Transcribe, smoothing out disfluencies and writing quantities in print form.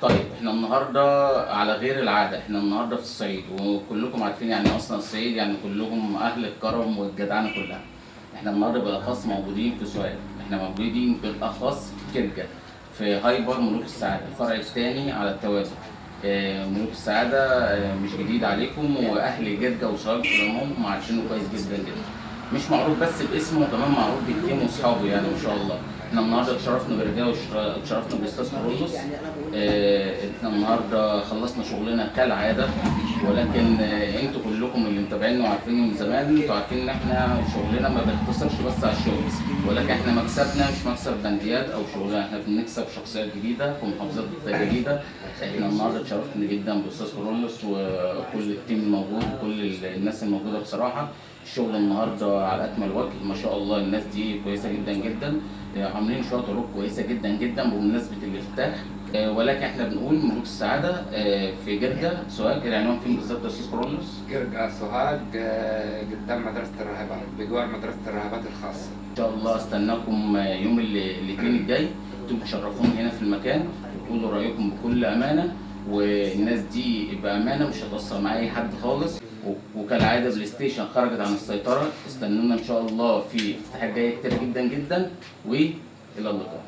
طيب احنا النهارده على غير العاده، احنا النهارده في الصعيد وكلكم عارفين يعني اصلا الصعيد يعني كلهم اهل الكرم والجدعنه كلها. احنا النهارده بالاخص موجودين في سوهاج، احنا موجودين بالاخص في كرجة في هايبر ملوك السعاده الفرع الثاني على التوازي. ملوك السعاده مش جديد عليكم، واهل جرجة وسوهاج في العموم عارفينه كويس جدا جدا. مش معروف بس باسمه، كمان معروف بالتيم واصحابه يعني ما شاء الله. احنا النهارده اتشرفنا برجاله واتشرفنا بالاستاذ كارلوس. احنا النهارده خلصنا شغلنا كالعاده، ولكن انتوا كلكم اللي متابعيننا وعارفيني من زمان، انتوا عارفين ان احنا شغلنا ما بيقتصرش بس على الشغل، ولكن احنا مكسبنا مش مكسب بنديات او شغلنا، احنا بنكسب شخصيات جديده في محافظات جديده. احنا النهارده اتشرفنا جدا بالاستاذ كارلوس وكل التيم الموجود وكل الناس الموجوده. بصراحه الشغل النهارده على اكمل وجه ما شاء الله، الناس دي كويسه جدا جدا، عاملين شويه عروض كويسه جدا جدا بمناسبه الافتتاح. ولكن احنا بنقول ملوك السعاده في جرجة سوهاج. العنوان فين بالظبط يا استاذ كارلوس؟ جرجة سوهاج، قدام مدرسة الراهبات، بجوار مدرسة الراهبات الخاصة. ان شاء الله استناكم يوم الاثنين الجاي، انتم تشرفون هنا في المكان وتقولوا رايكم بكل امانه، والناس دي بامانه مش هتوصل مع اي حد خالص. وكالعاده بلاي ستيشن خرجت عن السيطره، استنونا ان شاء الله في افتتاحات جايه كتير جدا جدا، والى اللقاء.